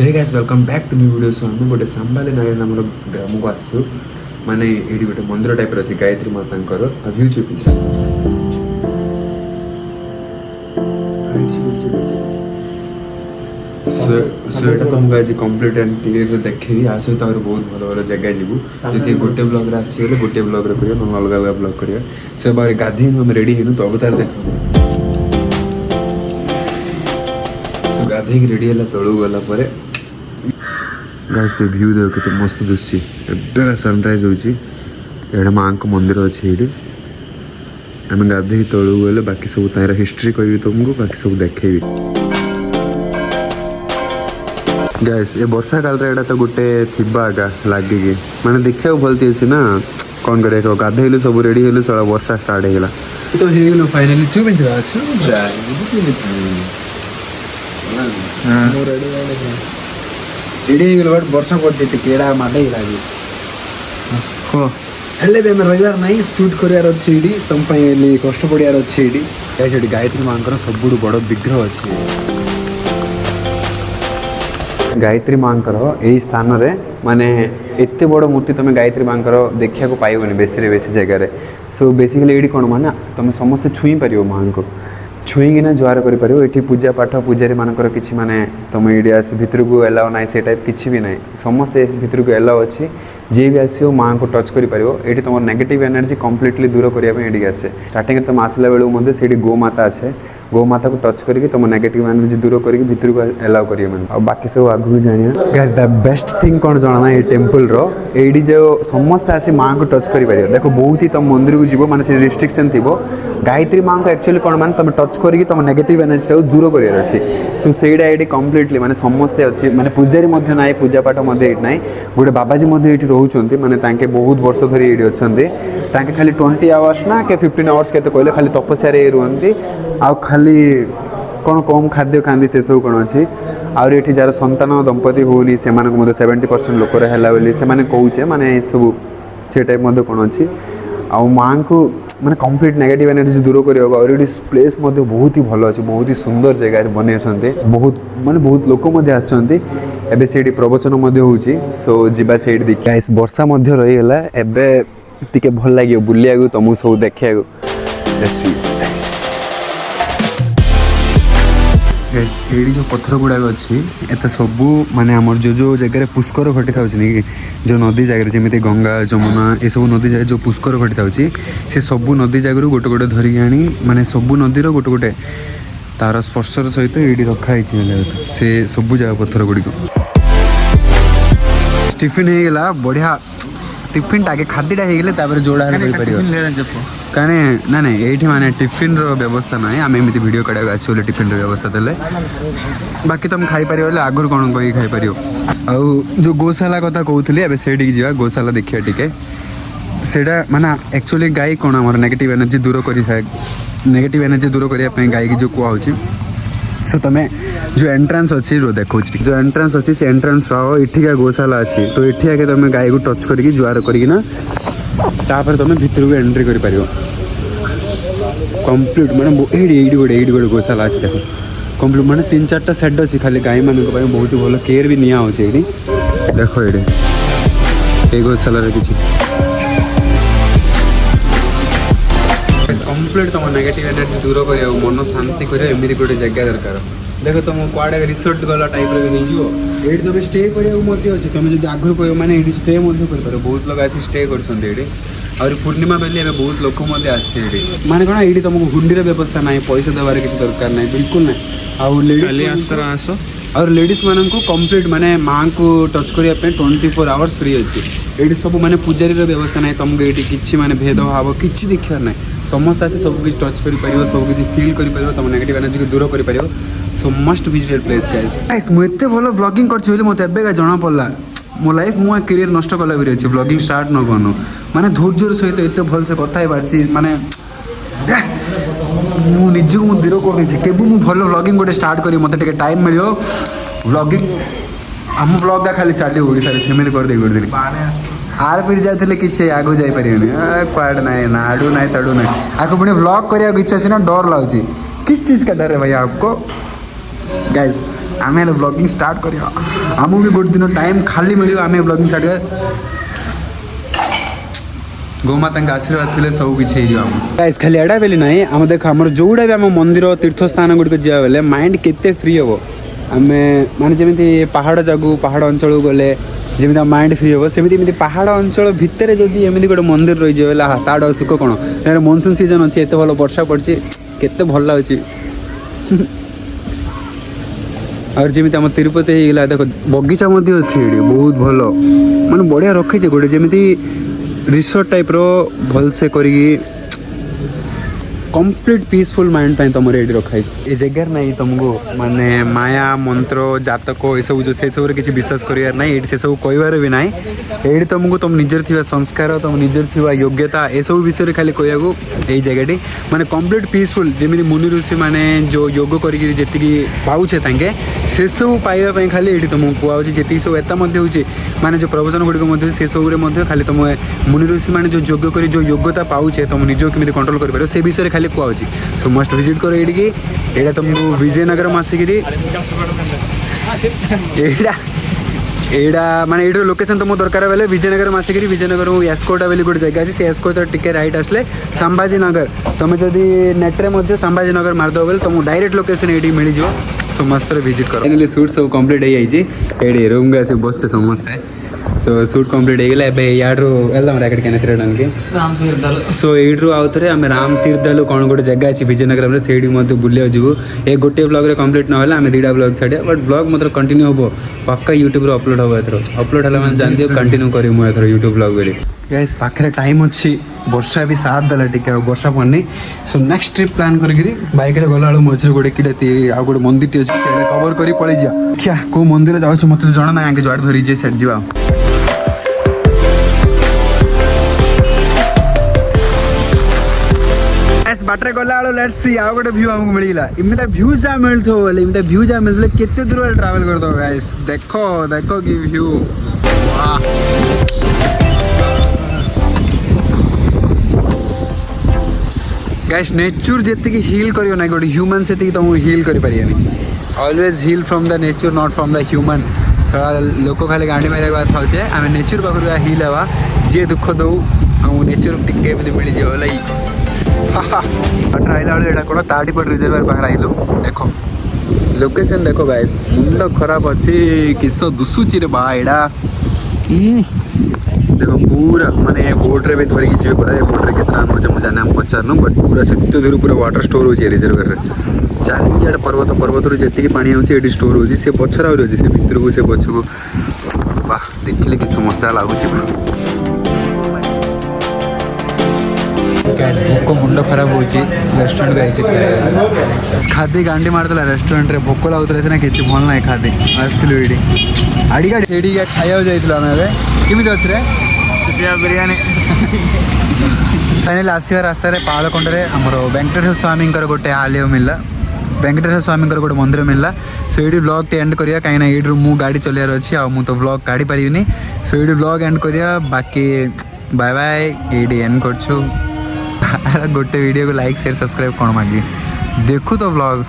So hey guys welcome back to new video. So हम गोटे सांबाली नारायण नाम ग्राम को आसु माने ये गोटे मंदिर टाइप अच्छी गायत्री माता व्यू चुपी सो ये तुमको आज कंप्लीट एंड क्लीयर देखी आ सहित बहुत भल भल जगह जीवु जी गोटे ब्लॉग आसे गोटे ब्लॉग कर अलग अलग ब्लॉग करा सो गाधी हम रेडी हेनु तो अवतार देख गाधे रेडी है तलू गला गाइस से व्यू देख तो मस्त दुसी एबे सनराइज होची माँ को मंदिर अच्छे ये आम गाधे तलू गले बाकी सब तार हिस्ट्री कहि तुमको बाकी सब देखेबी गाइस ये वर्षा काल रे तो गोटे थिबा आगा लागिकी माने देखा भलती अच्छे ना कौन करे गाधेलु सब रेडी हेलु सारा वर्षा स्टार्ट हो गला तो हेगलो फाइनली चुबिंचरा वर्षा पड़े केड़ा माडे लगे हेल्ले भी आम रविवार ना सुट करार अच्छे ये तुम कष्ट पड़ार अच्छे ये गायत्री माँ सब बड़ विग्रह अच्छे गायत्री माँ यही स्थान रे माने एते बड़ मूर्ति तुम गायत्री माँ देखा पाइबनी बेसी जगह सो बेसिकली ये कौन माना तुम समस्ते छुई पार माँ को छुईकिना जुआर कर पूजा पाठ पूजारी मानकर किसी माने तुम ये भितर को एलाउ ना से टाइप किसी भी ना समस्ते भितर को एलाउ अच्छी जी भी आसो माँ को टच कर तुम नेगेटिव एनर्जी कंप्लीटली दूर करने आसे स्टार्टिंग तुम आसला बेलू से गोमाता अच्छे गोमाता को टच करके तुम नेगेटिव एनर्जी दूर करके भितर को एलाउ करिए मैंने बाकी सब आगू जानिए गाइस द बेस्ट थिंग कौन जाना ये टेम्पल रो एडी जो समस्त आसी माँ को टच कर देखो बहुत ही तुम मंदिर को जीव माने रिस्ट्रिक्शन थी गायत्री माँ को एक्चुअली कौन माने तुम टच करके तुम नेगेटिव एनर्जी टाइम दूर कर अच्छे सो सेटा ये कम्प्लीटली माने समस्ते अच्छे माने पूजारी ना पूजा पाठ ना गोटे बाबाजी ये रोचे माने बहुत वर्ष धरी ये अच्छा खाली 20 आवर्स ना के 15 आवर्स के कहले खाली तपस्या रुहति आ खाली कौन कम खाद्य खाँदी से सब कौन अच्छी आउर ये जार संतान दंपति होनी से 70% लोक है से कौचे माने सब से टाइप कौन अच्छी आ माँ को माने कंप्लीट नेगेटिव एनर्जी दूर करने और ये प्लेस बहुत ही भल अच्छे बहुत ही सुंदर जगह बने बहुत माने बहुत लोक एबे से प्रवचन होची सो जीवा से देखा वर्षा रहीगला एबे टिके भल लगे बुलिया तुमको सब देखा ये जो पत्थर गुड़ाक अच्छी एत सबू माने आमर जो जगह पुष्कर घटी था जो नदी जगह जमी गंगा जमुना ये सब नदी जगह जो पुष्कर घटी था से सबू नदी जगह गोटे गोटे धरिक आनी माने सबू नदीर गोटे गोटे तार स्पर्शर सहित ये रखाई से सबू जगह पत्थर गुड़िक टिफिन होगा बढ़िया टिफिन टाके खाद्यटा होगले जोड़ा कहीं ना ये माने टिफिन व्यवस्था ना आम एमती वीडियो काढ़ा आसो टिफिन व्यवस्था देले बाकी तुम खाई पार आगुरी कौन कहीं खाई पार जो गोशाला कथा कहूली एवं से जा गोशाला देखिए टिके सेटा माने एक्चुअली गाय कौन आम नेगेटिव एनर्जी दूर कर नेगेटिव एनर्जी दूर करने गाय की जो कहूँ सो तुम जो एंट्रांस अच्छी देखो जो एंट्रांस अच्छी से एंट्रांस इठिका गोशाला अच्छी तो इठी आगे तुम गाय को टच करके जुआर करना तापर तुम भितर को एंट्री कर पार कंप्लीट माने ये गोटे गोशाला अच्छी देखो कंप्लीट माने 3-4टा सेट अच्छी खाली गाय मान बहुत ही भल केयर भी निया ये देख ये गोशाला किसी कंप्लीट तुम नेगेटिव एनर्जी दूर कर मन शांति करमती गोटे जगह दरकार देखो तुम कड़े रिसोर्ट गला टाइप ये तुम स्टे करने तुम जो आगुरी कह मैंने ये स्टे कर बहुत लोग आसी स्टे कर पूर्णिमा बेले बहुत लोक आसे माने कौन ये तुमको हुंडीर व्यवस्था ना पैसा देवार किसी दरकार ना बिल्कुल ना और लेडीज मान को कंप्लीट माने माँ को टच करने 24 आवर्स फ्री अच्छी ये सब माने पूजारी व्यवस्था ना तुमको ये किसी माने भेदभाव किसी देखा ना समस्त आते सब कुछ टच कर सब कुछ फील कर तुम नेगेटिव एनर्जी को दूर कर सो मस्ट विजिटेड प्लेस गाइस मुझे भल व्लॉगिंग कर मत एबे जना पड़ा मो लाइफ मो करियर नष्ट कला भी अच्छे व्लॉगिंग स्टार्ट न करनु माने धैर्यर सहित एत भल से कथा पार्टी माने निज को दृढ़ कर भल व्लॉगिंग गोटे स्टार्ट करी मत टाइम मिल व्लॉगिंग आम ब्लॉग खाली चलो ओडिशा सेमती करदे आर फिर जाते किसी आगू जापर क्वाड ना ना आड़ू ना तड़ू ना आपको पुणी व्लॉग करने इच्छा से ना डर लगुच किस चीज़ का डर है भैया आपको गाइस आम ब्लॉगिंग स्टार्ट करिया आमको भी गोटे दिन टाइम खाली मिल आम ब्लॉगिंग स्टार्ट कर गोमाता आशीर्वाद थे सब किसी गाइस खाली एडा बेली ना आम देख आम जोड़ा भी आम मंदिर तीर्थ स्थान गुड़िक जा बेले माइंड केते फ्री हम आम माने जमी पहाड़ जागू पहाड़ अंचल गले जमी माइंड फ्री हम सेमती पहाड़ अंचल भितर जदि एमती गोटे मंदिर रही जाए ताड़ सुख कौन मनसून सीजन अच्छी एत भल वर्षा पड़ी केते भल लगुच और जमी आम तिरुपति होगा देख बगीचा अच्छी बहुत भल माने बढ़िया रखी गोटे जमी रिसोर्ट टाइप रो भल से करी कंप्लीट पीसफुल माइंड पे तुम रेडी रखाई ये जगह नहीं तुमको माने माया मंत्र जातक ये सब जो से सब किसी विश्वास करार ना ये सब कहबार भी ना ये तुमको तुम निजर थी संस्कार तुम निजर थी योग्यता ये सब विषय खाली कहू यही जगह माने कंप्लीट पीसफुल जमी मुनि ऋषि मैंने जो योग करी पाऊे तांके से सब पाइबा खाली ये तुमको कहुच्छे जी सब एता माने जो प्रवचन गुड़िक से सब खाली तुम मुनि ऋषि मैंने जो योग कर जो योग्यता पाऊे तुम निज केमी कंट्रोल कर से विषय खाली कहुच्छी सो मस्ट विजिट करो ये यहाँ तुमको विजयनगर में आसिक यहाँ माने ये लोकेशन तुमको दरकार बेले विजयनगर में आसिक विजयनगर एस्कोटा बोली गोटे जगह अच्छी से एस्कोटा टिके राइट आसले संभाजी नगर तुम जदि नेट्रे संभाजी नगर मारद बोले तुमको डायरेक्ट लोकेशन ये मिल जाओ सो मस्त विजिट करो फाइनली शूट सब कंप्लीट हो जाए रूम को आस बसते समस्ते सो शूट कंप्लीट होगा एवं याड्रू वेल्दाम रैकेट क्या तिरगे सो यू आउ थे आम राम तीर्थालु कौन गोटे जगह अच्छी विजयनगर में से बुले जीवु ये गोटे ब्लॉग रे कंप्लीट ना आम दुटा ब्लॉग छाड़िया बट ब्लॉग मतलब कंटिन्यू हम पक्का यूट्यूब अपलोड हम एथर अपलोड है मैंने जानते कंटिन्यू करी मुझे यूट्यूब ब्लॉग बोली गाइस पाखे टाइम अच्छी वर्षा भी साथ देला टिके वर्षा पड़नी सो नेक्स्ट ट्रिप प्लान करी बाइक रे गला मझे गोटे कि आउ गोटे मंदिर अच्छी से कवर कर पड़े जा क्या कौ मंदिर जाऊँ मत जना ना आगे जुआड़ धरी जाए सेट जा बाटर गला लेट्स सी आउ गोटे व्यू हमको मिलला इमता व्यू जा मिलथो बोले इमता व्यू जा मिलले केते दूर ट्रैवल कर दो गाइस देखो देखो की व्यू वाह गाइस नेचर जेति की हील करियो ना गोटे ह्यूमन से तुम हील कर पारियानी always heal from the nature not from the human थोड़ा लोक खाली गांडी मारे बात होचे आम नेचर पाखर हील हवा जी दुख दो आम नेचर टिके मिल जाए बट आइला बेले कौन ताटीपट रिजर्वर पाखे आइलु देखो लोकेशन देखो गाइस मुंड खराब अच्छी किस दुसुची रे बा एडा देखो पूरा माने बोट रे भी धरिकी जीव पड़ा बोट रे कितना नौचे मुझे जाने हम पचारनु बट पूरा से दूर पूरा वाटर स्टोर हो रिजर्वर रे चार पर्वत पर्वत रू जी पानी अच्छे ये स्टोर हो पछर आ से भितर को से पछ को वाह देखिले कि समस्या लगुच भोक मुंड खराब हो रेस्टोरेंट को खादी गांडी मारदेला रेस्टोरेंट रे भोक लगुला सीना किसी भल ना खादी आसलु ये आड़ी गाड़ी से खाया जाइल आम केमी अच्छे रे बिरियानी फाइनाली आसवा रास्त पालकोंडे आमर वेंकटेश्वर स्वामी गोटे आलय मिलला वेंकटेश्वर स्वामी गोटे मंदिर मिलला सो ये ब्लॉग टे एंड करिया कहीं यू मु गाड़ी चलार अच्छी आ तो ब्लॉग काढ़ी पारिनी सो ये ब्लॉग एंड करिया बाकी बाय बाय ये एंड कर गोटे वीडियो को लाइक शेयर सब्सक्राइब कौन मांगे देखो तो ब्लॉग।